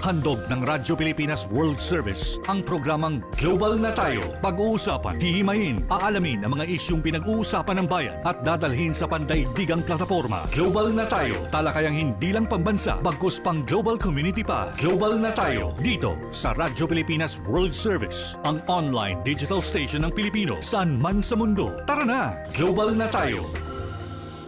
Handog ng Radyo Pilipinas World Service ang programang Global na Tayo. Pag-uusapan, hihimayin, aalamin ang mga isyung pinag-uusapan ng bayan at dadalhin sa pandaigdigang plataforma. Global na Tayo, talakayang hindi lang pambansa, bagkus pang global community pa. Global na Tayo, dito sa Radyo Pilipinas World Service, ang online digital station ng Pilipino saan man sa mundo. Tara na, Global na Tayo!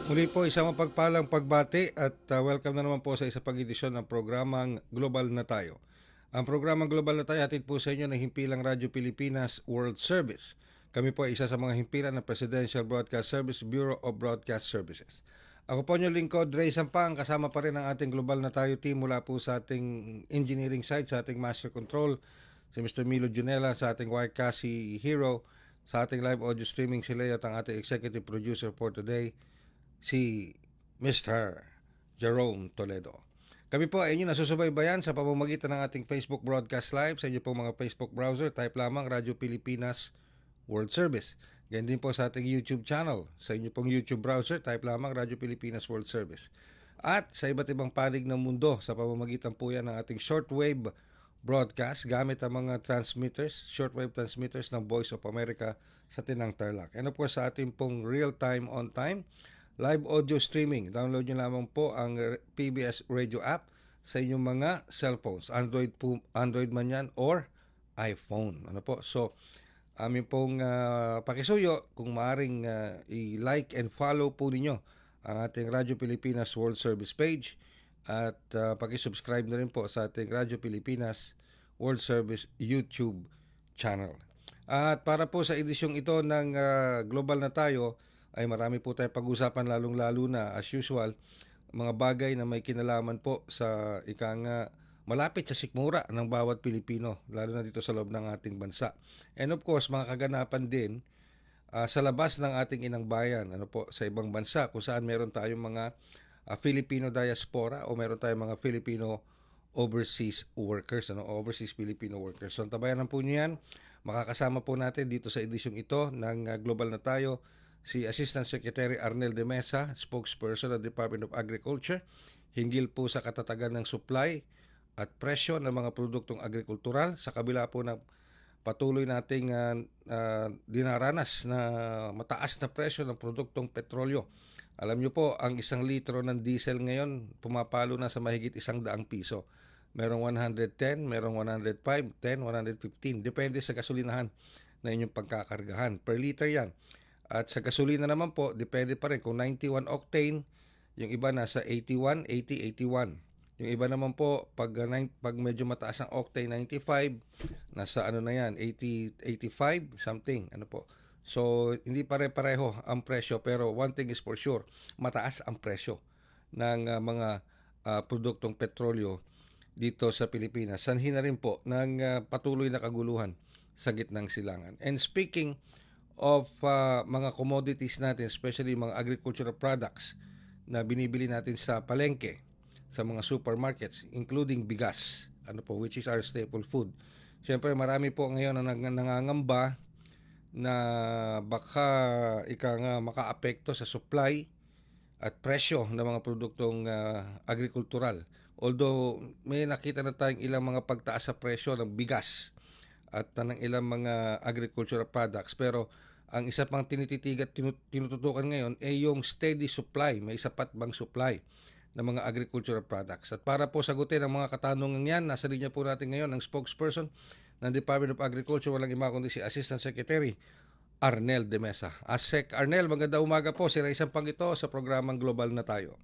Muli po isang mapagpalang pagbati at welcome na naman po sa isa pang edisyon ng programang Global na Tayo. Ang programang Global na Tayo hatid po sa inyo ng Himpilang Radyo Pilipinas World Service. Kami po ay isa sa mga himpilan ng Presidential Broadcast Service Bureau of Broadcast Services. Ako po nyo lingkod, Ray Sampang, kasama pa rin ang ating Global na Tayo team mula po sa ating engineering side, sa ating master control, si Mr. Milo Junela, sa ating Wirecast si Hero, sa ating live audio streaming si Leo at ang ating executive producer for today, si Mr. Jerome Toledo. Kami po ay inyo nasusubaybayan sa pamamagitan ng ating Facebook Broadcast Live sa inyo pong mga Facebook browser. Type lamang Radyo Pilipinas World Service. Ganyan din po sa ating YouTube channel. Sa inyo pong YouTube browser, type lamang Radyo Pilipinas World Service. At sa iba't ibang panig ng mundo sa pamamagitan po yan ng ating shortwave broadcast gamit ang mga transmitters, shortwave transmitters ng Voice of America sa Tinang Tarlac. And of course sa ating pong real-time on-time live audio streaming. Download nyo lamang po ang PBS Radio app sa inyong mga cellphones. Android man yan or iPhone. Ano po? So, amin pong pakisuyo kung maaring i-like and follow po ninyo ang ating Radyo Pilipinas World Service page at pakisubscribe na rin po sa ating Radyo Pilipinas World Service YouTube channel. At para po sa edisyong ito ng Global na Tayo, ay marami po tayong pag-usapan lalong-lalo na as usual mga bagay na may kinalaman po sa malapit sa sikmura ng bawat Pilipino lalo na dito sa loob ng ating bansa. And of course, mga kaganapan din sa labas ng ating inang bayan, sa ibang bansa kung saan meron tayong mga Filipino diaspora o meron tayong mga Filipino overseas workers, overseas Filipino workers. So tabayan po niyo yan. Makakasama po natin dito sa edisyong ito ng Global na Tayo si Assistant Secretary Arnel de Mesa, spokesperson ng Department of Agriculture, hinggil po sa katatagan ng supply at presyo ng mga produktong agrikultural sa kabila po ng patuloy nating dinaranas na mataas na presyo ng produktong petrolyo. Alam niyo po, ang 1 litro ng diesel ngayon pumapalo na sa mahigit 100 piso. Merong 110, merong 105, 10, 115. Depende sa gasolinahan na inyong pagkakargahan. Per liter yan. At sa gasolina naman po, depende pa rin kung 91 octane, yung iba nasa 81, 80, 81. Yung iba naman po, pag medyo mataas ang octane, 95, nasa na yan, 80, 85, something. So, hindi pare-pareho ang presyo, pero one thing is for sure, mataas ang presyo ng mga produktong petrolyo dito sa Pilipinas. Sanhi na rin po ng patuloy na kaguluhan sa gitnang silangan. And speaking of mga commodities natin, especially mga agricultural products na binibili natin sa palengke, sa mga supermarkets, including bigas, which is our staple food. Siyempre, marami po ngayon na nangangamba na baka makaapekto sa supply at presyo ng mga produktong agrikultural. Although may nakita na tayong ilang mga pagtaas sa presyo ng bigas at ng ilang mga agricultural products, pero ang isa pang tinititigat, tinututukan ngayon ay yung steady supply, may sapat bang supply ng mga agricultural products. At para po sagutin ang mga katanungan yan, nasa linya po natin ngayon ang spokesperson ng Department of Agriculture, walang iba kundi si Assistant Secretary Arnel de Mesa. Asek Arnel, magandang umaga po. Si Ray Sampang ito sa programang Global na Tayo.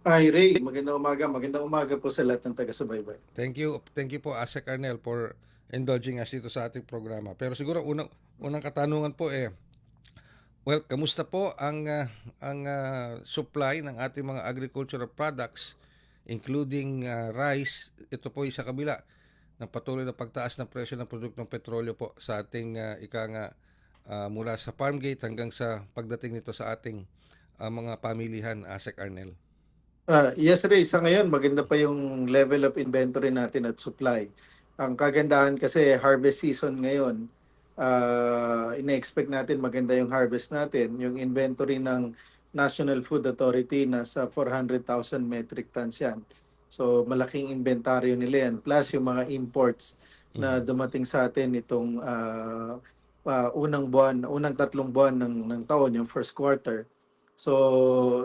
Hi Ray, magandang umaga po sa lahat ng taga-subaybay. Thank you po Asek Arnel for indulging us dito sa ating programa. Pero siguro unang katanungan po kamusta po ang supply ng ating mga agricultural products including rice? Ito po sa kabila ng patuloy na pagtaas ng presyo ng produktong petrolyo po sa ating mula sa farm gate hanggang sa pagdating nito sa ating mga pamilihan, Asek Arnel. Yes Ray, sa ngayon maganda pa yung level of inventory natin at supply. Ang kagandahan kasi harvest season ngayon, ina-expect natin maganda yung harvest natin. Yung inventory ng National Food Authority nasa 400,000 metric tons yan. So malaking inventaryo nila yan. Plus yung mga imports na Mhm. dumating sa atin itong unang 3 buwan ng taon, yung first quarter. So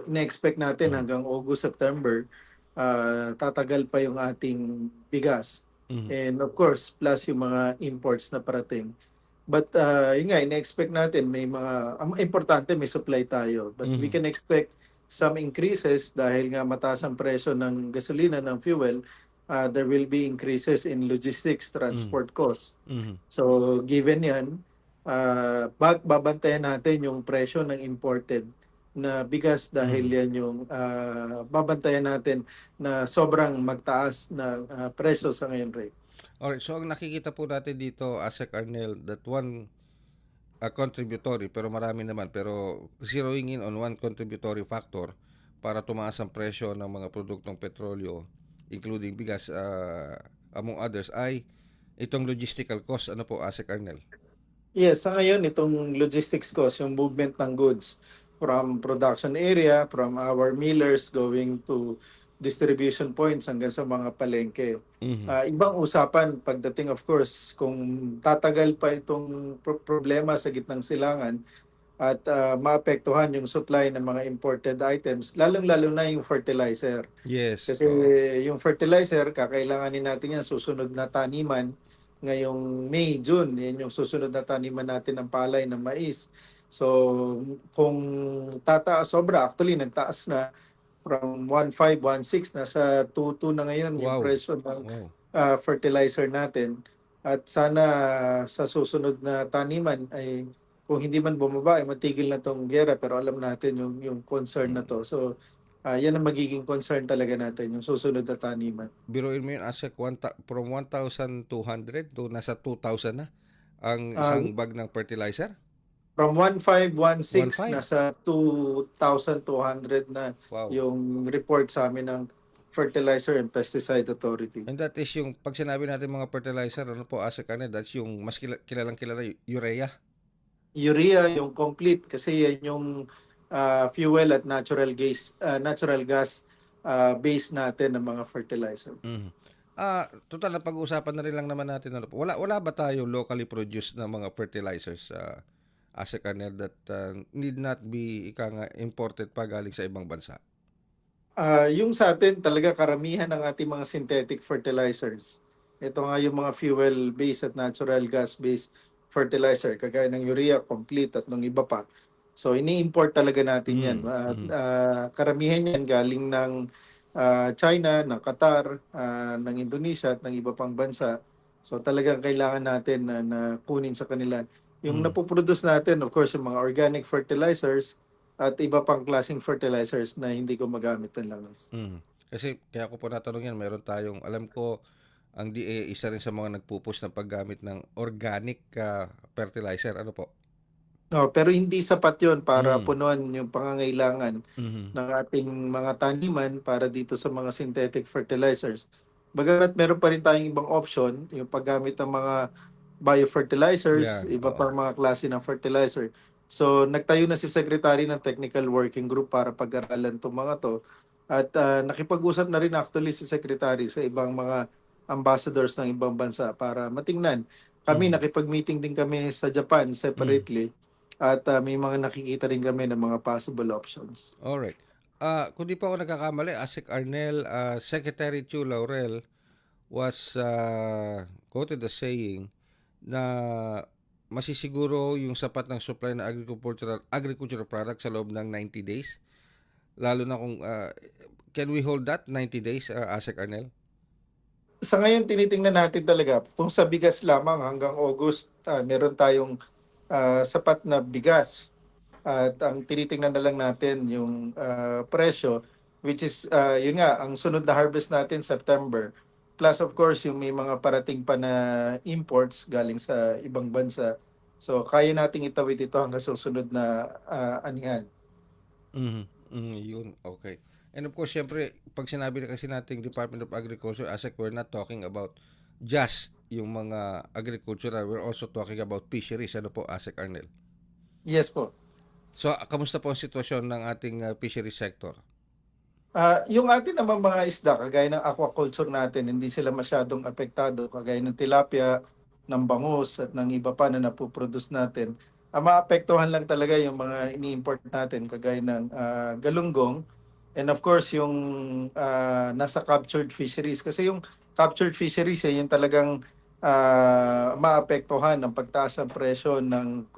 ina-expect natin Mhm. hanggang August, September, tatagal pa yung ating bigas. Mhm. And of course, plus yung mga imports na parating. But yun nga, ina-expect natin may ang importante may supply tayo. But we Mhm. can expect some increases dahil nga mataas ang presyo ng gasolina, ng fuel. There will be increases in logistics, Mhm. transport costs. Mhm. So given yan, babantayan natin yung presyo ng imported na bigas dahil Mhm. yan yung babantayan natin na sobrang magtaas na presyo sa ngayon rate. Alright, so ang nakikita po natin dito, Asek Arnel, that one contributory, pero marami naman, pero zeroing in on one contributory factor para tumaas ang presyo ng mga produktong petrolyo, including bigas, among others, ay itong logistical cost. Ano po, Asek Arnel? Yes, sa ngayon itong logistics cost, yung movement ng goods from production area, from our millers going to distribution points hanggang sa mga palengke. Mhm. Ibang usapan pagdating of course kung tatagal pa itong problema sa gitnang silangan at maapektuhan yung supply ng mga imported items, lalong-lalo na yung fertilizer. Yes, Kasi oo. yung fertilizer, kakailanganin natin yan susunod na taniman ngayong May, June. Yan yung susunod na taniman natin ng palay, ng mais. So, kung tataas sobra, actually nagtaas na from 1.5, 1.6 na sa 2.2 na ngayon yung Wow. presyo ng Wow. fertilizer natin. At sana sa susunod na taniman ay kung hindi man bumaba ay matigil na tong gera, pero alam natin yung concern na Mm. to. So yan ang magiging concern talaga natin, yung susunod na taniman. Biruin mo yun, Asek, from 1,200 to nasa 2,000 na ang Uh, isang bag ng fertilizer? from 1.5, 1.6 1,500. nasa 2,200 na Wow. yung report sa amin ng Fertilizer and Pesticide Authority. And that is yung, pag sinabi natin mga fertilizer, ano po, Asek Arnel, that's yung mas kilalang kilala, urea. Urea yung complete kasi yan yung fuel at natural gas base natin ng mga fertilizer. Mhm. Total na pag-uusapan na rin lang naman natin, ano po. Wala ba tayo locally produced na mga fertilizers, Asek Arnel, that need not be imported pa galing sa ibang bansa? Yung sa atin talaga karamihan ng ating mga synthetic fertilizers. Ito nga yung mga fuel-based at natural gas-based fertilizer, kagaya ng urea, complete at ng iba pa. So ini-import talaga natin yan. Mm. Mhm. Karamihan yan galing ng China, ng Qatar, ng Indonesia at ng iba pang bansa. So talagang kailangan natin na kunin sa kanila. Yung Mhm. napoproduce natin, of course, yung mga organic fertilizers, at iba pang klaseng fertilizers na hindi gumagamit ng langis. Mhm. Kasi kaya ko po natanong yan, meron tayong, alam ko, ang DA isa rin sa mga nagpupush ng paggamit ng organic fertilizer. Ano po? No, pero hindi sapat 'yon para Mm. punuan yung pangangailangan Mhm. ng ating mga taniman para dito sa mga synthetic fertilizers. Bagamat meron pa rin tayong ibang option, yung paggamit ng mga biofertilizers, Yan, iba oo. pang mga klase ng fertilizer. So, nagtayo na si Secretary ng Technical Working Group para pag-aralan 'tong mga 'to at nakipag-usap na rin actually si Secretary sa ibang mga ambassadors ng ibang bansa para matingnan. Kami Mhm. nakipag-meeting din kami sa Japan Mhm. separately at may mga nakikita rin kami ng mga possible options. Alright. Kung di pa ako nagkakamali, Asik Arnel, Secretary Chu Laurel was quoted as saying na masisiguro yung sapat ng supply ng agricultural products sa loob ng 90 days. Lalo na kung can we hold that 90 days, Asik Arnel? Sa ngayon, tinitingnan natin talaga kung sa bigas lamang hanggang August, meron tayong sapat na bigas. At ang tinitingnan na lang natin yung presyo, which is, yun nga, ang sunod na harvest natin, September. Plus, of course, yung may mga parating pa na imports galing sa ibang bansa. So, kaya nating itawid ito hanggang susunod na anihan. Mhm. Yun, okay. And of course, syempre, pag sinabi na kasi nating Department of Agriculture, Asik, we're not talking about just yung mga agricultural, we're also talking about fisheries. Ano po, Asik Arnel? Yes po. So, kamusta po ang sitwasyon ng ating fisheries sector? Yung atin namang mga isda, kagaya ng aquaculture natin, hindi sila masyadong apektado, kagaya ng tilapia, ng bangus, at ng iba pa na napoproduce natin. Ang maapektuhan lang talaga yung mga ini-import natin, kagaya ng galunggong, and of course, yung nasa captured fisheries. Kasi yung captured fisheries, yung talagang maapektuhan ng pagtaas ng presyo ng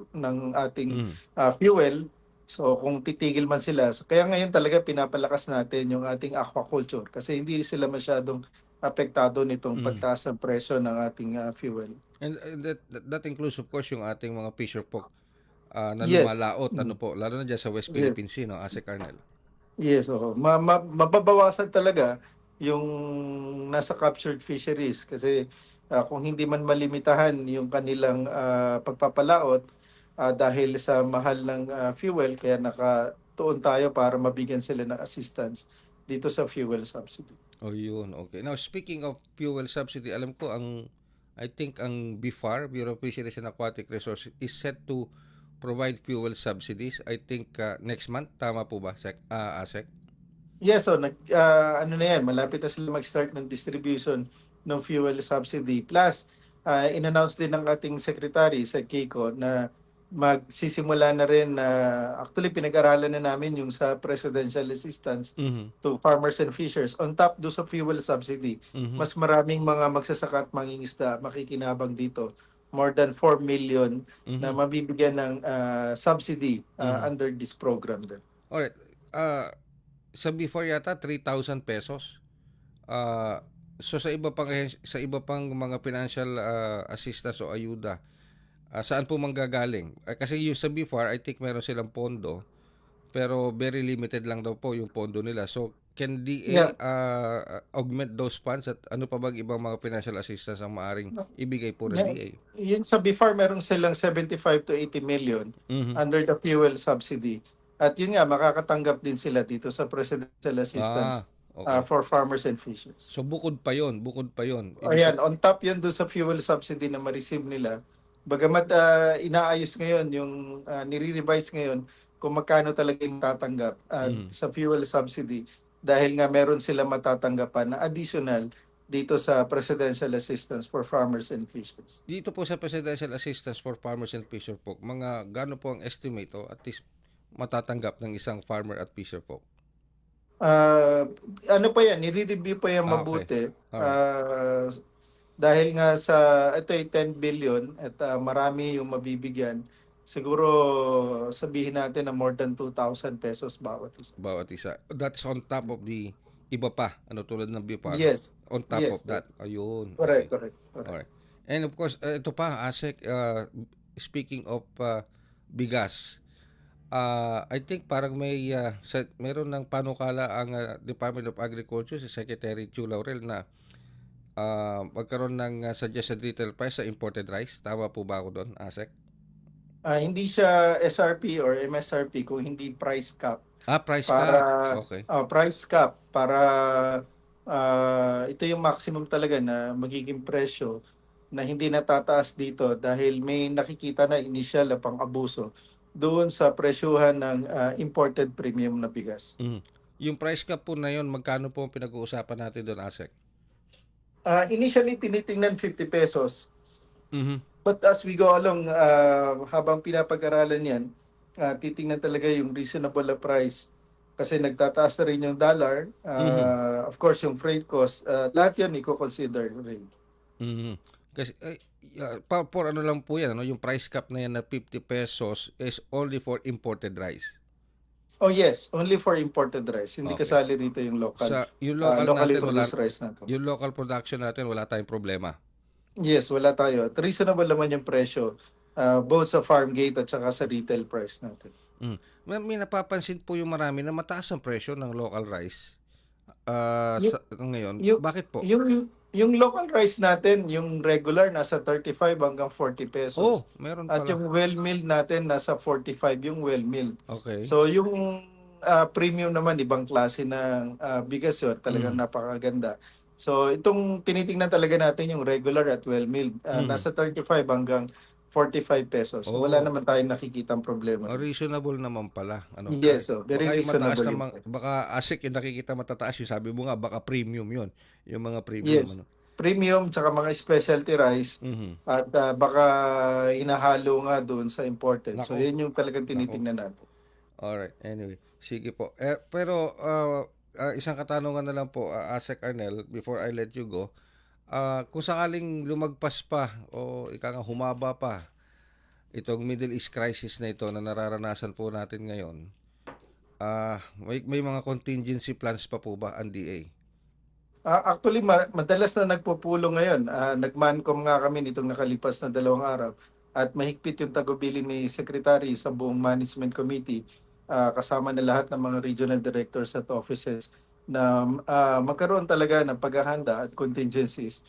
ating Mm. fuel. So kung titigil man sila, so, kaya ngayon talaga pinapalakas natin yung ating aquaculture kasi hindi sila masyadong apektado nitong Mm. pagtaas ng presyo ng ating fuel. And that includes of course yung ating mga fisher folk na Yes. lumalaot, ano Mm. po, lalo na diyan sa West Yes. Philippine Sea, no, Ase Colonel. Yes, oo. Mababawasan talaga yung nasa captured fisheries kasi kung hindi man malimitahan yung kanilang pagpapalaot dahil sa mahal ng fuel, kaya nakatuon tayo para mabigyan sila ng assistance dito sa fuel subsidy. Oh, yun. Okay. Now, speaking of fuel subsidy, alam ko I think ang BIFAR, Bureau of Fisheries and Aquatic Resources, is set to provide fuel subsidies. I think next month, tama po ba, ASEC? Yes, so ano na yan, malapit na sila mag-start ng distribution ng fuel subsidy. Plus, in-announce din ng ating secretary sa Kiko na magsisimula na rin na actually pinag-aralan na namin yung sa presidential assistance Mhm. to farmers and fishers. On top do sa fuel subsidy, Mhm. mas maraming mga magsasaka at mangingisda makikinabang dito. More than 4 million na Mhm. mabibigyan ng subsidy Mhm. under this program din. Alright. Sa before yata 3,000 pesos. Ah, so sa iba pang mga financial assistance o ayuda, saan po manggagaling? Kasi yung sa before, I think meron silang pondo, pero very limited lang daw po yung pondo nila. So can DA Yeah. augment those funds at ano pa bang ibang mga financial assistance ang maaring ibigay po ng Yeah, DA? yun sa before meron silang 75 to 80 million Mhm. under the fuel subsidy. At yun nga, makakatanggap din sila dito sa presidential assistance Okay. for farmers and fishers. So bukod pa 'yon. Ibig Ayan, on top yun doon sa fuel subsidy na ma-receive nila. Bagamat inaayos ngayon yung nire-revise ngayon kung magkano talaga yung matatanggap Mhm. sa fuel subsidy dahil nga meron sila matatanggapan na additional dito sa presidential assistance for farmers and fishers. Dito po sa Presidential Assistance for Farmers and Fisher Folk, mga gaano po ang estimate o at least matatanggap ng isang farmer at fisher folk? Ah, ano pa yan, nire-review pa yan Okay. mabuti. Alright. Dahil nga sa ito ay 10 billion at marami yung mabibigyan. Siguro sabihin natin na more than 2,000 pesos bawat isa. Bawat isa. That's on top of the iba pa, ano tulad ng BIPAR. Yes. On top of Yes. that. Ayun. Correct, Okay. correct, correct. Alright. And of course, ito pa, ASEC, speaking of bigas, I think parang meron ng panukala ang Department of Agriculture, si Secretary Chu Laurel, na magkaroon ng suggested retail price sa imported rice. Tama po ba ako doon, ASEC? Hindi siya SRP or MSRP kung hindi price cap Price para cap. Okay. price cap para ito yung maximum talaga na magiging presyo na hindi natataas dito dahil may nakikita na initial na pang-abuso doon sa presyuhan ng imported premium na bigas. Mhm. Yung price cap po na yun, magkano po ang pinag-uusapan natin doon, ASEC? Initially, tinitingnan 50 pesos. Mhm. But as we go along, habang pinapag-aralan yan, titingnan talaga yung reasonable na price. Kasi nagtataas na rin yung dollar. Mhm. Of course, yung freight cost. Lahat yan i-consider rin. Mhm. Kasi for ano lang po yan, ano, yung price cap na yan na 50 pesos is only for imported rice. Oh yes, only for imported rice. Hindi Okay. kasali rito yung local. Yung local Locally natin, produced rice natin. yung local production natin, wala tayong problema. Yes, wala tayo. At reasonable naman yung presyo. Both sa farm gate at saka sa retail price natin. May napapansin po yung marami na mataas ang presyo ng local rice. Yung, Ngayon, yung, bakit po? yung local rice natin, yung regular, nasa 35 hanggang 40 pesos. Meron At pala. yung well-milled natin, nasa 45 yung well-milled. Okay. So yung premium naman, ibang klase ng bigas yun. Talagang napakaganda. So itong tinitingnan talaga natin yung regular at well-milled. Nasa 35 hanggang 45 pesos. So, wala Oh, naman tayong nakikitang problema. reasonable naman pala. Ano, Yes, so very baka yung mataas reasonable na yung baka ASIC yung nakikita matataas yung sabi mo nga baka premium yon. Yung mga premium yes. ano. Premium tsaka mga specialty rice Mhm. at baka inahalo nga doon sa imported. So, Nako, yan yung talagang nako. tinitingnan natin. Alright, anyway. Sige po. Pero isang katanungan na lang po, ASEC Arnel, before I let you go. Kung sakaling lumagpas pa o ika nga humaba pa itong Middle East crisis na ito na nararanasan po natin ngayon, may mga contingency plans pa po ba ang DA? Actually, madalas na nagpupulong ngayon. Nag-MANCOM nga kami nitong nakalipas na 2 araw at mahigpit yung tagubilin ni Secretary sa buong Management Committee kasama na lahat ng mga regional directors at offices na magkaroon talaga ng paghahanda at contingencies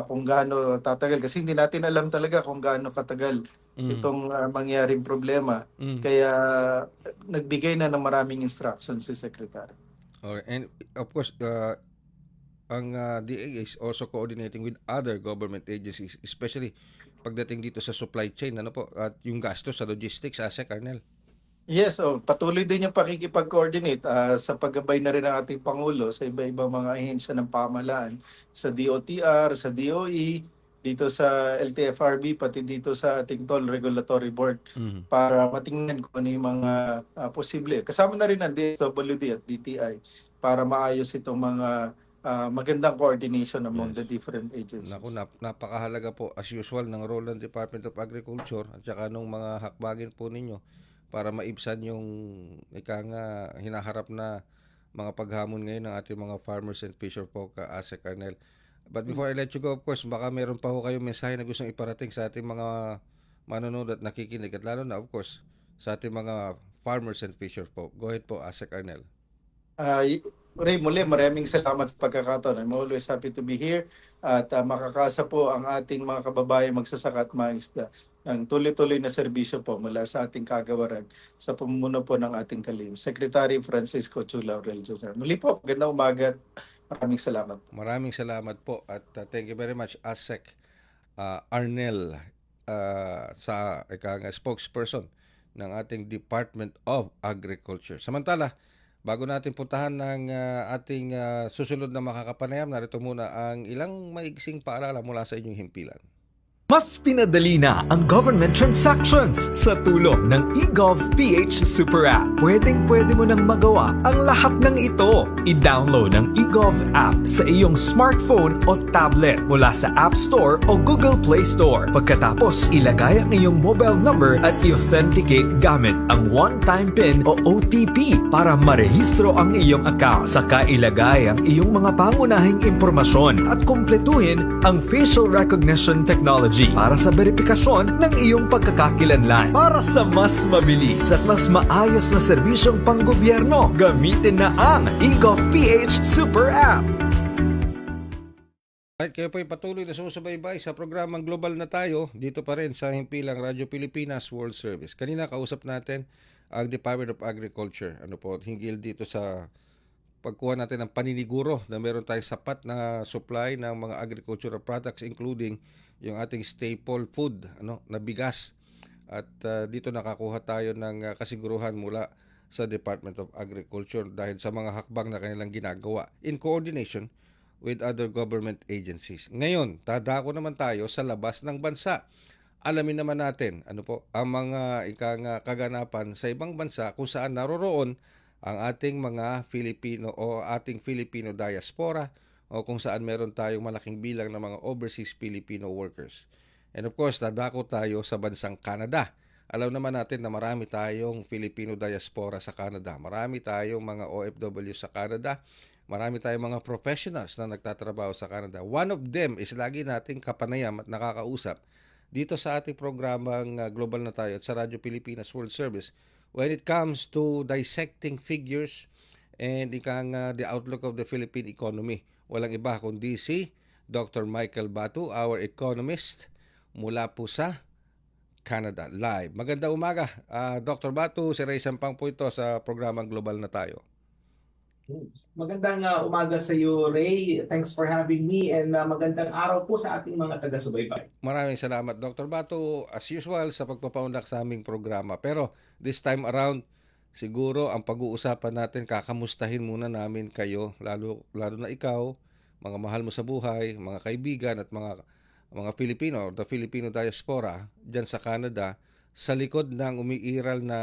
kung gaano tatagal. Kasi hindi natin alam talaga kung gaano katagal Mm. itong mangyaring problema. Mm. Kaya nagbigay na ng maraming instructions si Secretary. Okay. And of course, ang DA is also coordinating with other government agencies, especially pagdating dito sa supply chain, ano po, at yung gasto sa logistics, ASEC Arnel. Yes, patuloy din yung pakikipag-coordinate sa paggabay na rin ng ating Pangulo sa iba-ibang mga ahensya ng pamahalaan, sa DOTR, sa DOE, dito sa LTFRB, pati dito sa ating Toll Regulatory Board Mhm. para matingnan kung ano yung mga posible. Kasama na rin ang DSWD at DTI para maayos itong mga magandang coordination among the Yes. different Naku, agencies. napakahalaga po as usual ng role ng Department of Agriculture at saka nung mga hakbagin po ninyo para maibsan yung ika nga hinaharap na mga paghamon ngayon ng ating mga farmers and fisher folk, ASEC Arnel. But before I let you go, of course, baka meron pa ho kayong mensahe na gustong iparating sa ating mga manonood at nakikinig at lalo na, of course, sa ating mga farmers and fisher folk. Go ahead po, ASEC Arnel. Ray, muli maraming salamat sa pagkakataon. I'm always happy to be here at makakasa po ang ating mga kababayan magsasaka at mangisda ng tuloy-tuloy na serbisyo po mula sa ating kagawaran sa pamumuno po ng ating kalim. Secretary Francisco Chula Aurel Jr. Muli po, magandang umaga at maraming salamat. Maraming salamat po at thank you very much, ASEC Arnel, sa ika nga spokesperson ng ating Department of Agriculture. Samantala, bago natin puntahan ng ating susunod na makakapanayam, narito muna ang ilang maigsing paalala mula sa inyong himpilan. Mas pinadali na ang government transactions sa tulong ng eGov.ph Super App. Pwedeng-pwede mo nang magawa ang lahat ng ito. I-download ang eGov app sa iyong smartphone o tablet mula sa App Store o Google Play Store. Pagkatapos, ilagay ang iyong mobile number at i-authenticate gamit ang one-time PIN o OTP para marehistro ang iyong account. Saka ilagay ang iyong mga pangunahing impormasyon at kumpletuhin ang facial recognition technology para sa verifikasyon ng iyong pagkakakilanlan. Para sa mas mabilis at mas maayos na serbisyong panggobyerno, gamitin na ang eGov.ph Super App. At kayo po'y patuloy na sumusubaybay sa programang Global na Tayo dito pa rin sa himpilang Radyo Pilipinas World Service. Kanina kausap natin ang Department of Agriculture. Ano po, hinggil dito sa pagkuha natin ng paniniguro na meron tayong sapat na supply ng mga agricultural products including yung ating staple food na bigas. At dito nakakuha tayo ng kasiguruhan mula sa Department of Agriculture dahil sa mga hakbang na kanilang ginagawa in coordination with other government agencies. Ngayon, dadako naman tayo sa labas ng bansa. Alamin naman natin ang mga kaganapan sa ibang bansa kung saan naroroon ang ating mga Filipino o ating Filipino diaspora o kung saan meron tayong malaking bilang ng mga overseas Filipino workers. And of course, dadako tayo sa bansang Canada. Alam naman natin na marami tayong Filipino diaspora sa Canada. Marami tayong mga OFW sa Canada. Marami tayong mga professionals na nagtatrabaho sa Canada. One of them is lagi nating kapanayam at nakakausap dito sa ating programang Global na Tayo at sa Radyo Pilipinas World Service when it comes to dissecting figures and the outlook of the Philippine economy. Walang iba kundi si Dr. Michael Batu, our economist mula po sa Canada live. Magandang umaga, Dr. Batu. Si Ray Sampang po ito sa programang Global na Tayo. Magandang umaga sa iyo, Ray. Thanks for having me and magandang araw po sa ating mga taga-subaybay. Maraming salamat, Dr. Bato, as usual, sa pagpapaunlak sa aming programa. Pero this time around, siguro ang pag-uusapan natin, kakamustahin muna namin kayo, lalo na ikaw, mga mahal mo sa buhay, mga kaibigan at mga Filipino, the Filipino diaspora dyan sa Canada, sa likod ng umiiral na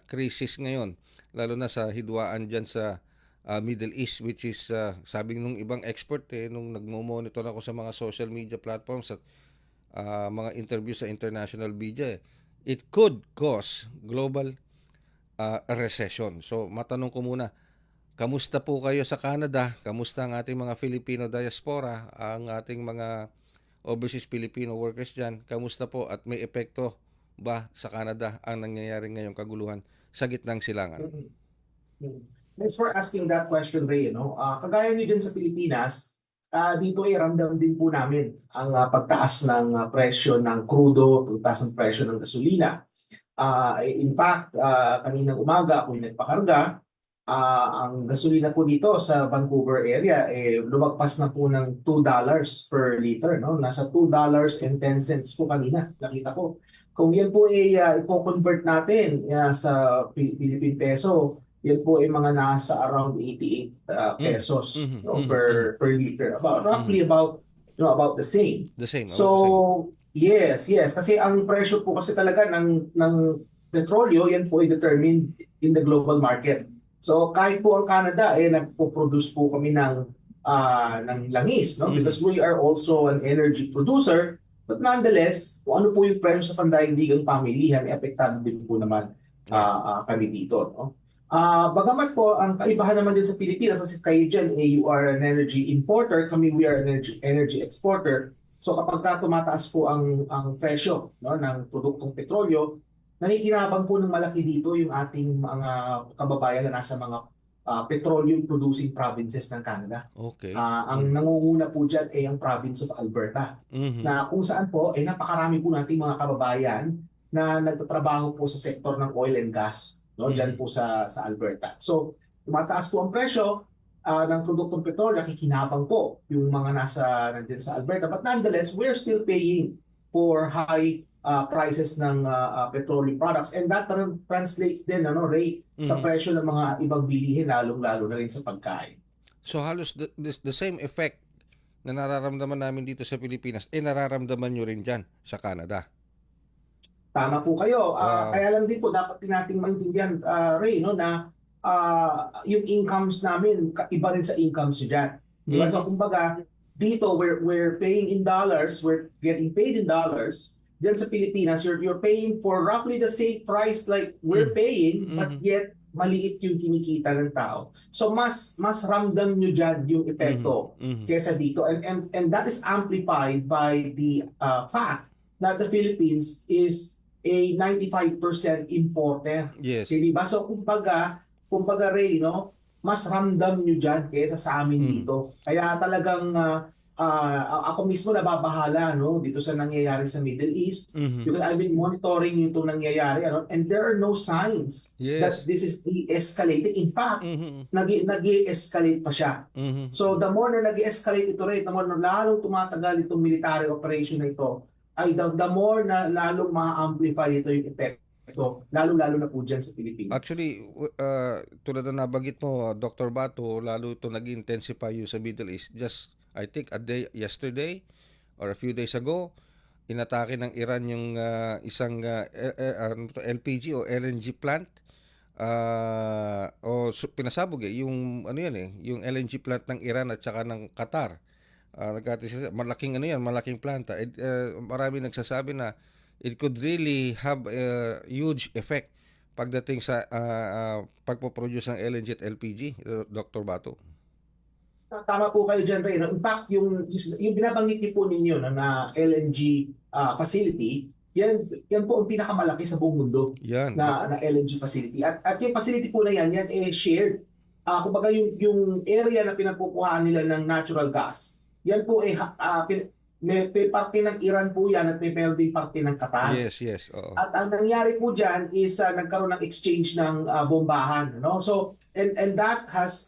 krisis ngayon, lalo na sa hidwaan dyan sa Middle East, which is sabi nung ibang expert nung nagmo-monitor ako sa mga social media platforms at mga interview sa international media, it could cause global recession. So matanong ko muna, kamusta po kayo sa Canada? Kamusta ang ating mga Filipino diaspora, ang ating mga overseas Filipino workers dyan? Kamusta po at may epekto ba sa Canada ang nangyayari ngayong kaguluhan sa gitnang silangan? Thanks for asking that question, Ray. Kagaya nyo dyan sa Pilipinas, dito ay ramdam din po namin ang pagtaas ng presyo ng crudo, pagtaas ng presyo ng gasolina. In fact, kaninang umaga ako nagpakarga, ang gasolina po dito sa Vancouver area lumagpas na po ng $2 per liter. No? Nasa $2.10 po kanina, nakita ko. Kung yan po ay i-convert natin sa Philippine peso, yan po ay mga nasa around 88 pesos per liter. Roughly about the same. The same. So, yes. Kasi ang presyo po kasi talaga ng petrolyo, yan po ay determined in the global market. So, kahit po ang Canada, nagpo-produce po kami ng langis, no? Because we are also an energy producer. But nonetheless, kung ano po yung presyo sa pandaigdigang pamilihan, apektado din po naman kami dito. No? Bagamat po, ang kaibahan naman din sa Pilipinas, kasi kayo dyan, you are an energy importer, kami we are an energy exporter. So kapag tumataas po ang presyo, no, ng produktong petrolyo, nakikinabang po ng malaki dito yung ating mga kababayan na nasa mga petroleum producing provinces ng Canada. Okay. Ang nangunguna po dyan ay ang province of Alberta, na kung saan po ay napakarami po nating mga kababayan na nagtatrabaho po sa sektor ng oil and gas, no, dyan po sa Alberta. So, tumataas po ang presyo ng produktong petrol, nakikinabang po yung mga nandiyan sa Alberta. But nonetheless, we're still paying for high prices ng petroleum products, and that translates din, Ray, sa presyo ng mga ibang bilihin, lalong-lalo na rin sa pagkain. So halos the same effect na nararamdaman namin dito sa Pilipinas, nararamdaman nyo rin dyan sa Canada. Tama po kayo. Wow. Kaya lang din po, dapat din nating maintindihan, Ray, no, na yung incomes namin, iba rin sa incomes nyo dyan. Diba? So kumbaga, dito we're paying in dollars, we're getting paid in dollars. Diyan sa Pilipinas, you're paying for roughly the same price like we're paying, but yet maliit yung kinikita ng tao. So mas ramdam nyo dyan yung epekto kesa dito. And that is amplified by the fact that the Philippines is a 95% importer. Yes. Diba? So kumbaga Ray, no, mas ramdam nyo dyan kesa sa amin dito. Kaya talagang ako mismo nababahala, no, dito sa nangyayari sa Middle East, because I've been monitoring yung nangyayari, and there are no signs that this is de-escalating. In fact, nag-escalate pa siya. So the more na nag-escalate ito, Ray, the more na lalong tumatagal itong military operation na ito, ay the more na lalong ma-amplify ito yung effect. Lalo-lalo na po dyan sa Pilipinas. Actually, tulad na nabanggit mo, Dr. Bato, lalo ito nag-intensify yung sa Middle East. Just, I think, yesterday or a few days ago, inatake ng Iran yung isang LPG o LNG plant. Pinasabog yung yung LNG plant ng Iran at saka ng Qatar. Malaking planta. Marami nagsasabi na it could really have a huge effect pagdating sa pagpoproduce ng LNG at LPG, Dr. Bato. Tama po kayo dyan, Ray. In fact, yung binabanggit po ninyo na LNG facility, yan po ang pinakamalaki sa buong mundo na LNG facility. At yung facility po na yan shared. Kumbaga yung area na pinagkukuhaan nila ng natural gas, yan po may parte ng Iran po yan at may ding parte ng Qatar. Yes. Oo. At ang nangyari po dyan is nagkaroon ng exchange ng bombahan. No? So And that has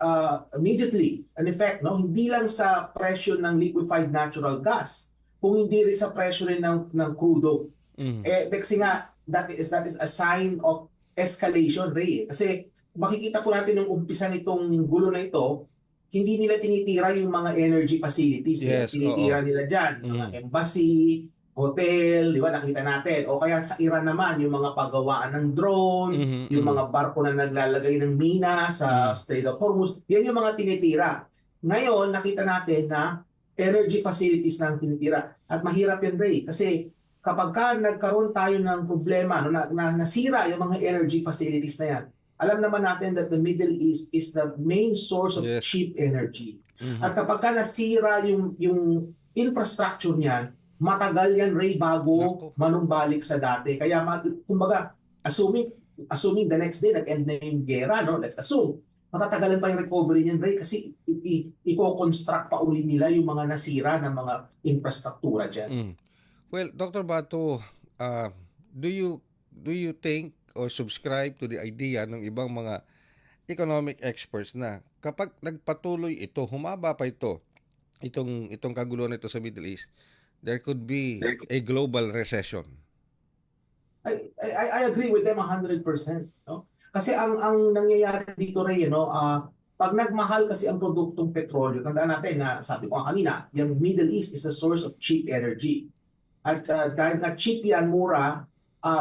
immediately an effect, no, hindi lang sa presyo ng liquefied natural gas, kung hindi rin sa presyo rin ng crudo. Mhm. Kasi nga that is a sign of escalation, Ray. Kasi makikita po natin nung umpisa nitong gulo na ito, hindi nila tinitira yung mga energy facilities. Yes, Tinitira oo. nila dyan, mga embassy, hotel, di ba, nakita natin. O kaya sa Iran naman, yung mga paggawaan ng drone, Mhm, yung mhm. mga barko na naglalagay ng mina sa Strait of Hormuz, yan yung mga tinitira. Ngayon, nakita natin na energy facilities na ang tinitira. At mahirap yan, Ray, kasi kapag ka nagkaroon tayo ng problema, no, nasira yung mga energy facilities na yan, alam naman natin that the Middle East is the main source of Yes. cheap energy. Mhm. At kapag ka nasira yung infrastructure niyan, matagal yan, Ray, bago Nako. manumbalik sa dati. Kaya kumbaga, assuming the next day nag-end na yung gera, no? Let's assume matatagalan pa yung recovery niyan, Ray, kasi i-construct pa uli nila yung mga nasira ng mga infrastruktura diyan. Mm. Well, Dr. Bato, do you think or subscribe to the idea ng ibang mga economic experts na kapag nagpatuloy ito, humaba pa itong kaguluhan ito sa Middle East, there could be a global recession? I agree with them 100%, no? Kasi ang nangyayari dito, Ray, no, pag nagmahal kasi ang produktong petrolyo, tandaan natin na sabi ko kanina, yung Middle East is the source of cheap energy. At dahil na cheap yan, mura,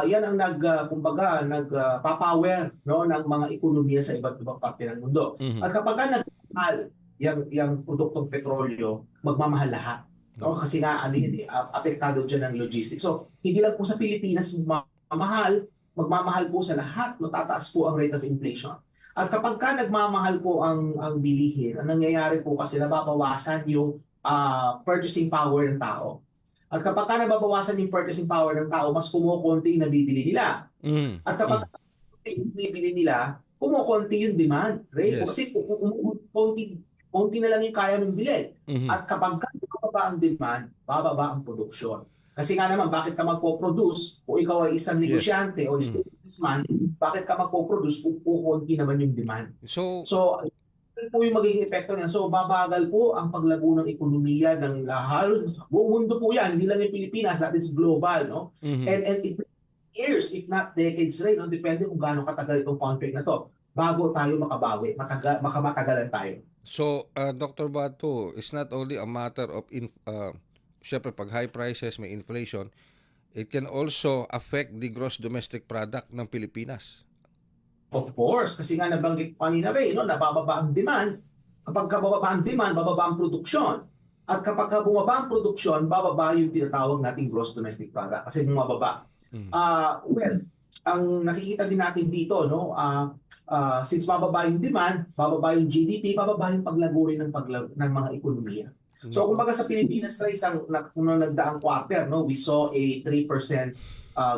yan ang kumbaga nagpapower, no, ng mga ekonomiya sa iba't ibang parte ng mundo. Mhm. At kapag nagmahal yung produktong petrolyo, magmamahal lahat. No? Kasi nga apektado dyan ang logistics. So, hindi lang po sa Pilipinas magmamahal po sa lahat, tataas po ang rate of inflation. At kapag ka nagmamahal po ang bilihin, ang nangyayari po kasi nababawasan yung purchasing power ng tao. At kapag ka nababawasan yung purchasing power ng tao, mas kumukonti yung nabibili nila. Mhm. At kapag yung bibili nila, kumukonti yung demand, Ray. Yes. Kasi konti na lang yung kaya mong bilhin. Mhm. At kapag bababa ang demand, bababa ang produksyon. Kasi nga naman, bakit ka magpo-produce kung ikaw ay isang Yes. negosyante o isang businessman, bakit ka magpo-produce kung kukunti naman yung demand? So, So, ano po yung magiging epekto niyan? So, babagal po ang paglago ng ekonomiya ng halos buong mundo po yan, hindi lang yung Pilipinas, that is global, no? mhm. And it will take years, if not decades rin, no? Depende kung gaano katagal itong conflict na to bago tayo makabawi, makamatagalan tayo. So, Dr. Bato, it's not only a matter of syempre pag high prices, may inflation, it can also affect the gross domestic product ng Pilipinas. Of course, kasi nga nabanggit ko kanina rin, no, nabababa ang demand. Kapag bababa ang demand, bababa ang produksyon. At kapag bumaba ang produksyon, bababa yung tinatawag nating gross domestic product kasi bumababa. Mhm. Well, ang nakikita din natin dito, no, since bababa yung demand, bababa yung GDP, bababa yung paglago rin ng mga ekonomiya. So kumbaga sa Pilipinas, kung nagdaang quarter, no, we saw a 3%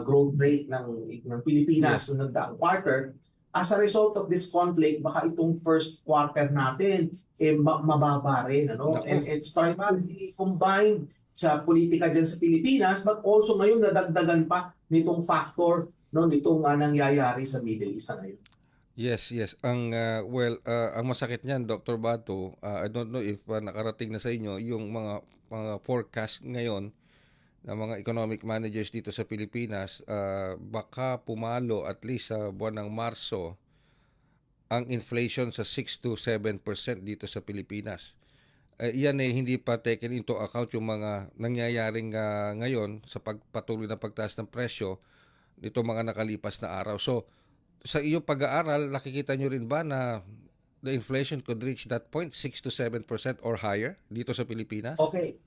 growth rate ng Pilipinas nung nagdaang quarter. As a result of this conflict, baka itong first quarter natin mababa rin, ano? Naku. And it's primarily combined sa politika dyan sa Pilipinas, but also ngayon nadagdagan pa nitong factor, no, nitong nangyayari sa Middle East ngayon. Yes. Ang ang masakit niyan, Dr. Bato, I don't know if nakarating na sa inyo yung mga forecast ngayon ng mga economic managers dito sa Pilipinas. Baka pumalo at least sa buwan ng Marso ang inflation sa 6 to 7% dito sa Pilipinas. Yan hindi pa taken into account yung mga nangyayaring ngayon sa patuloy na pagtaas ng presyo nito mga nakalipas na araw. So, sa iyong pag-aaral, nakikita nyo rin ba na the inflation could reach that point, 6 to 7% or higher dito sa Pilipinas? Okay.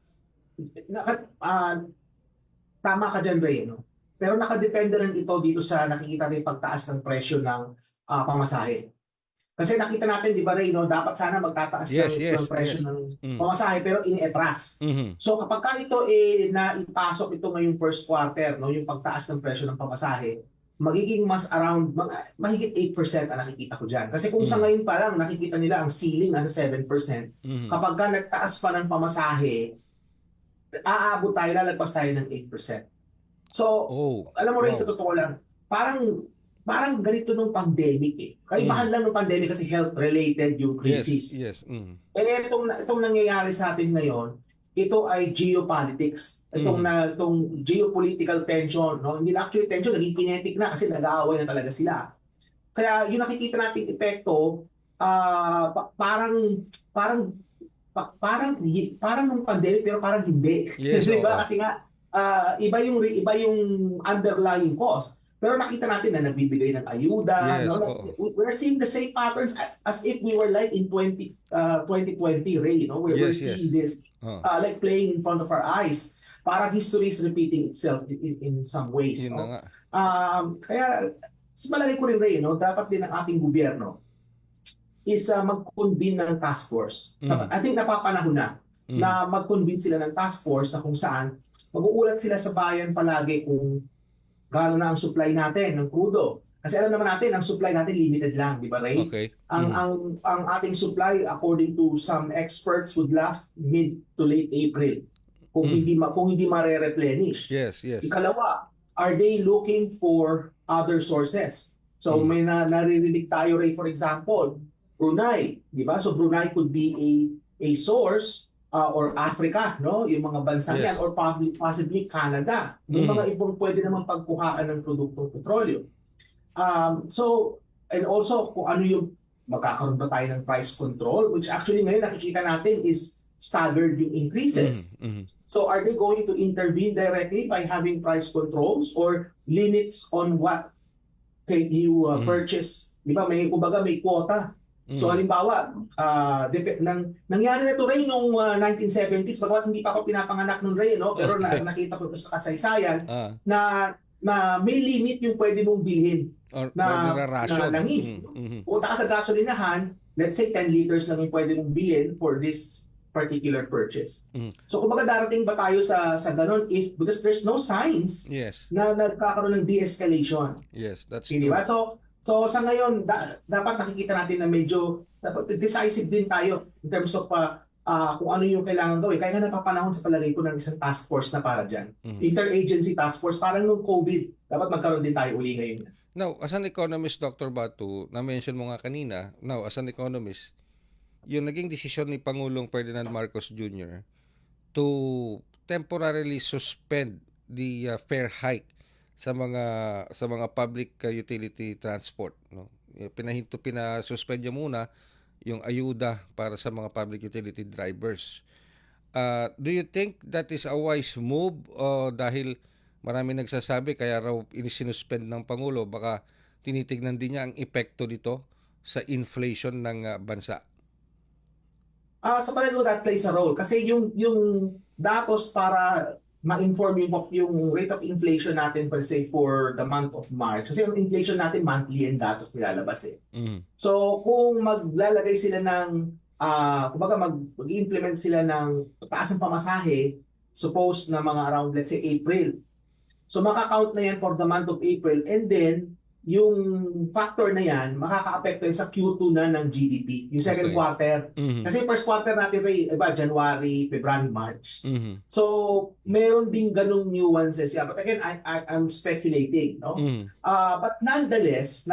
Tama ka dyan, Ray, no? Pero nakadepende rin ito dito sa nakikita natin pagtaas ng presyo ng pamasahe. Kasi nakita natin, di ba, Ray, no, dapat sana magtataas ng presyo ng pamasahe pero ini-etras. Mhm. So kapag ka ito naipasok ito ngayong first quarter, no, yung pagtaas ng presyo ng pamasahe, magiging mas around mahigit 8% ang nakikita ko diyan. Kasi kung sa ngayon pa lang nakikita nila ang ceiling nasa 7%, Mhm. kapag ka nagtaas pa ng pamasahe, aabot tayo, lalagpas tayo ng 8%. So, alam mo rin, sa totoo lang, parang parang ganito nung pandemic eh. Kaibahan lang nung pandemic kasi health-related yung Yes, crisis. yes. Mm. Eh itong nangyayari sa atin ngayon, ito ay geopolitics. Itong geopolitical tension, no? Hindi na actually tension, naging kinetic na kasi nag-aaway na talaga sila. Kaya yung nakikita nating epekto, parang nung pandemic pero parang hindi. Yes, Di ba? oo. Kasi nga iba yung underlying cause. Pero nakita natin na nagbibigay ng ayuda, Yes, no? oo. We're seeing the same patterns as if we were like in 2020, Ray, no? We're Yes, seeing this Oh. like playing in front of our eyes. Parang history is repeating itself in some ways, Yun na no? nga. Kaya sa malagay ko rin, Ray, no? Dapat din ang ating gobyerno is mag-convene ng task force. I think napapanahon na mag-convene sila ng task force na kung saan mag-uulat sila sa bayan palagi kung gaano na ang supply natin ng crudo. Kasi alam naman natin, ang supply natin limited lang, di ba, Ray? Okay. Ang ating supply, according to some experts, would last mid to late April kung hindi mare-replenish. Yes, yes. Ikalawa, are they looking for other sources? So may naririnig tayo, Ray, for example, Brunei, di ba? So Brunei could be a source, or Africa, no? Yung mga bansa Yes. yan, or possibly Canada. Yung mga ibang pwede naman pagkuhaan ng produktong petrolyo. So, and also kung ano yung magkakaroon ba tayo ng price control, which actually ngayon nakikita natin is staggered yung increases. So are they going to intervene directly by having price controls or limits on what can you purchase? Di ba? Kumbaga may quota. So halimbawa, nangyari na ito, Ray, noong 1970s, bagamat hindi pa ako pinapanganak noon, Ray, no? Pero nakita ko ito sa kasaysayan na may limit yung pwede mong bilhin Or na ration. langis. Punta ka sa gasolinahan, let's say 10 liters lang yung pwede mong bilhin for this particular purchase. So kumbaga darating ba tayo sa ganun because there's no signs Yes. na nagkakaroon ng de-escalation. Yes, that's Di true. ba? So sa ngayon, dapat nakikita natin na medyo dapat decisive din tayo in terms of kung ano yung kailangan gawin. Kaya nga napapanahon sa palagay ko ng isang task force na para dyan. Interagency task force, parang nung COVID. Dapat magkaroon din tayo uli ngayon. Now, as an economist, Dr. Batu, na-mention mo nga kanina, now, as an economist, yung naging desisyon ni Pangulong Ferdinand Marcos Jr. to temporarily suspend the fare hike sa mga public utility transport, no? Pinasuspend niya muna yung ayuda para sa mga public utility drivers. Do you think that is a wise move dahil marami nagsasabi kaya raw sinusspend ng Pangulo, baka tinitignan din niya ang epekto dito sa inflation ng bansa? Sa palagay ko that plays a role kasi yung datos para ma-inform yung rate of inflation natin per se for the month of March. Kasi yung inflation natin monthly and datos nilalabas eh. So kung maglalagay sila ng kumbaga mag-implement sila ng taas ng pamasahe, suppose na mga around let's say April. So makaka-count na yan for the month of April and then yung factor na yan makaka-apekto sa Q2 na ng GDP, yung second quarter. Kasi first quarter natin iba January, February, March. So meron din ganung nuances yan. But again, I'm speculating, no? But nonetheless,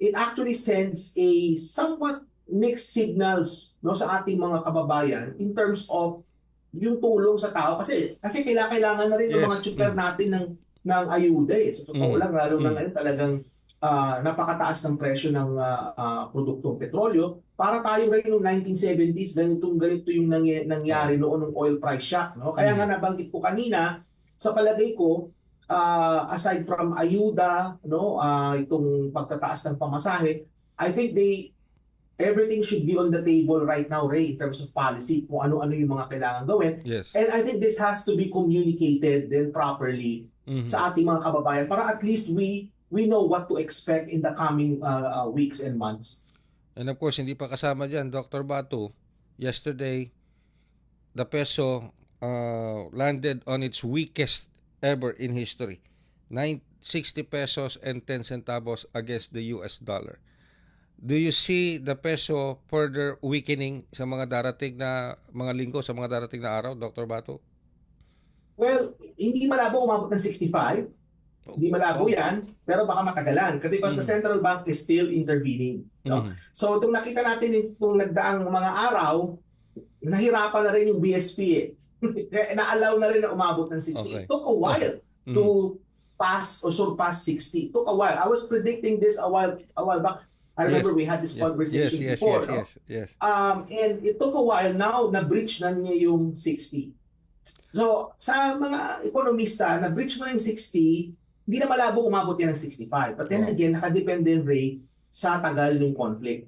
it actually sends a somewhat mixed signals, no, sa ating mga kababayan in terms of yung tulong sa tao kasi kailangan na rin ng mga tsuper natin ng ayuda eh. So totoo lang, lalo na ngayon talagang napakataas ng presyo ng produktong petrolyo. Para tayo rin noong 1970s, ganito yung nangyari noon ng oil price shock. No? Kaya nga nabanggit ko kanina, sa palagay ko, aside from ayuda, no, itong pagtataas ng pamasahe, I think everything should be on the table right now, Ray, in terms of policy, kung ano-ano yung mga kailangan gawin. Yes. And I think this has to be communicated then properly sa ating mga kababayan para at least we know what to expect in the coming weeks and months. And of course, hindi pa kasama dyan, Dr. Batu, yesterday, the peso landed on its weakest ever in history. 60 pesos and 10 centavos against the US dollar. Do you see the peso further weakening sa mga darating na mga linggo, sa mga darating na araw, Dr. Batu? Well, hindi malabo umabot ng 65. Hindi malabo yan, pero baka matagalan. Because the central bank is still intervening. No? So, itong nakita natin itong nagdaang mga araw, nahirapan na rin yung BSP eh. Na-allow na rin na umabot ng 60. Okay. It took a while to pass or surpass 60. It took a while. I was predicting this a while back. I remember we had this conversation before. No? Yes. And it took a while now na-breach na niya yung 60. So, sa mga ekonomista, na-breach mo na yung 60, hindi na malabo umabot yan ng 65. But then again, nakadepende rin sa tagal ng conflict.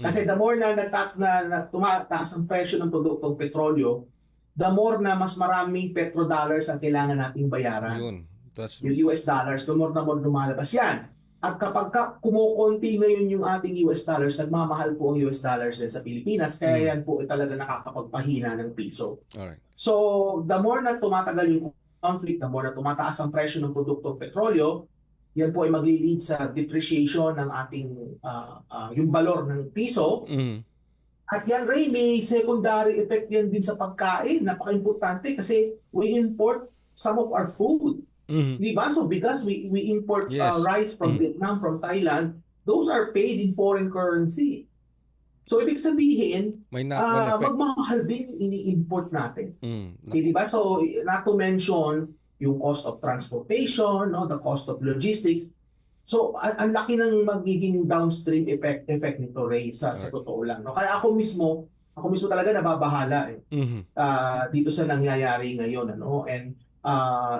Kasi the more na tumataas ang presyo ng produktong petrolyo, the more na mas maraming petrodollars ang kailangan nating bayaran. Yun. Yung US dollars, the more na more lumalabas yan. At kapag kumukonti ngayon yung ating US dollars, nagmamahal po ang US dollars din sa Pilipinas, kaya yan po talaga nakakapagpahina ng piso. Alright. So, the more na tumatagal yung conflict, the more na tumataas ang presyo ng produktong petrolyo, yan po ay magli-lead sa depreciation ng ating yung balor ng piso. At yan rin, may secondary effect yan din sa pagkain. Napaka-importante kasi we import some of our food. Di ba? So because we import rice from Vietnam, from Thailand, those are paid in foreign currency. So ibig sabihin, May knock-on effect. magmahal din yung ini-import natin. Di ba? So not to mention yung cost of transportation, no, the cost of logistics. So ang laki ng magiging downstream effect nito, Ray, sa totoo lang. No? Kaya ako mismo talaga nababahala dito sa nangyayari ngayon, ano? And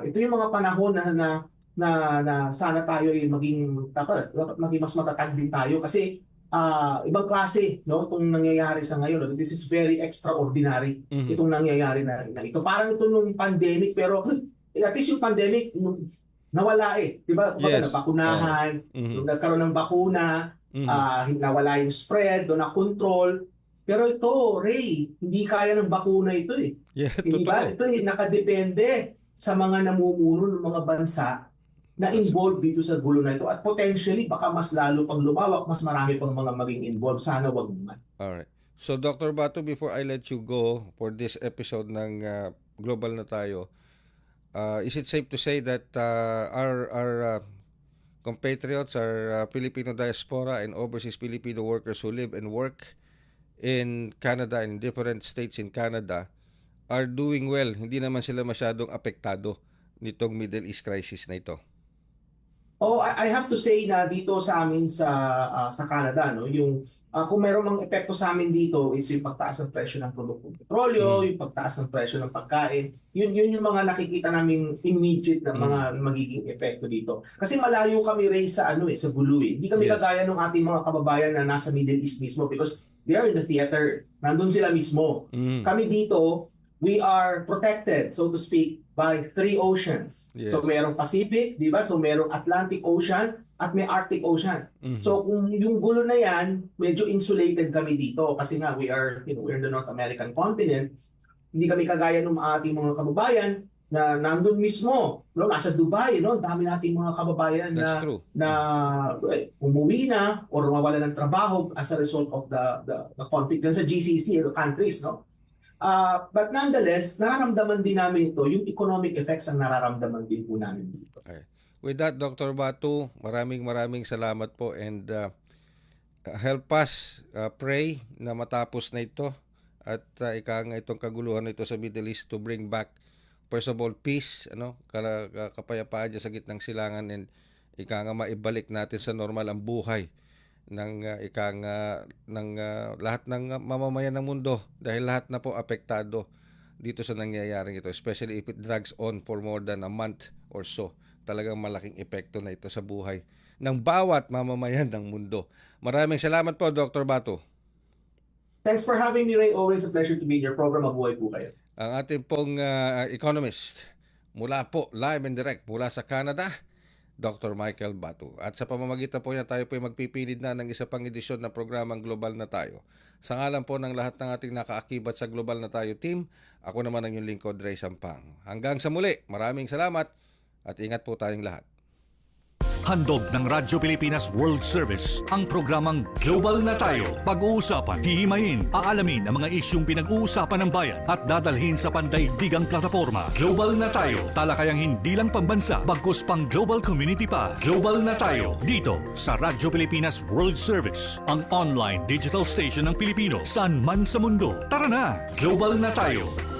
ito yung mga panahon na sana tayo ay maging mas matatag din tayo kasi ibang klase, no, itong nangyayari sa ngayon. This is very extraordinary, itong nangyayari na ito. Parang ito nung pandemic, pero at least yung pandemic nawala eh. Diba? Yes. Nabakunahan, nagkaroon ng bakuna, nawala yung spread, na-control. Pero ito, Ray, hindi kaya ng bakuna ito eh. Yeah, Diba? Ito eh, nakadepende sa mga namumuno ng mga bansa na involved dito sa gulo na ito. At potentially, baka mas lalo pang lumawak, mas marami pang mga maging involved. Sana wag naman. Alright. So, Dr. Bato, before I let you go for this episode ng Global na Tayo, is it safe to say that our compatriots, our Filipino diaspora and overseas Filipino workers who live and work in Canada, in different states in Canada, are doing well? Hindi naman sila masyadong apektado nitong Middle East crisis na ito. Oh, I have to say na dito sa amin sa Canada, no, yung kung mayroong mga epekto sa amin dito is yung pagtaas ng presyo ng produktong petrolyo, yung pagtaas ng presyo ng pagkain. Yun yung mga nakikita naming immediate na mga magiging epekto dito. Kasi malayo kami, Ray, sa sa gulo eh. Hindi kami kagaya ng ating mga kababayan na nasa Middle East mismo because they are in the theater. Nandun sila mismo. Kami dito, we are protected, so to speak, by 3 oceans. Yes. So merong Pacific, di ba? So merong Atlantic Ocean at may Arctic Ocean. So kung yung gulo na yan, medyo insulated kami dito kasi nga we're in the North American continent. Hindi kami kagaya ng ating mga kababayan na nandun mismo, no, nasa Dubai, no, dami nating mga kababayan na umuwi na or mawalan ng trabaho as a result of the conflict sa GCC countries, no. But nonetheless, nararamdaman din namin ito, yung economic effects ang nararamdaman din po namin dito. Okay. With that, Dr. Batu, maraming salamat po and help us pray na matapos na ito at itong kaguluhan na ito sa Middle East to bring back, first of all, peace, kapayapaan dyan sa gitnang silangan and maibalik natin sa normal ang buhay ng lahat ng mamamayan ng mundo dahil lahat na po apektado dito sa nangyayaring ito, especially if it drags on for more than a month or so. Talagang malaking epekto na ito sa buhay ng bawat mamamayan ng mundo. Maraming salamat po, Dr. Batu. Thanks for having me, Ray. Always a pleasure to be in your program. Mabuhay po kayo. Ang ating pong economist mula po live and direct mula sa Canada, Dr. Michael Batu. At sa pamamagitan po niya, tayo po ay magpipilid na ng isa pang edisyon ng programang Global na Tayo. Sa ngalan po ng lahat ng ating nakaakibat sa Global na Tayo team, ako naman ang inyong lingkod, Ray Sampang. Hanggang sa muli, maraming salamat at ingat po tayong lahat. Handog ng Radyo Pilipinas World Service ang programang Global na Tayo. Pag-uusapan, hihimayin, aalamin ang mga isyung pinag-uusapan ng bayan at dadalhin sa pandaigdigang plataforma. Global na Tayo, talakayang hindi lang pambansa, bagkus pang global community pa. Global na Tayo, dito sa Radyo Pilipinas World Service, ang online digital station ng Pilipino, saan man sa mundo. Tara na, Global na Tayo.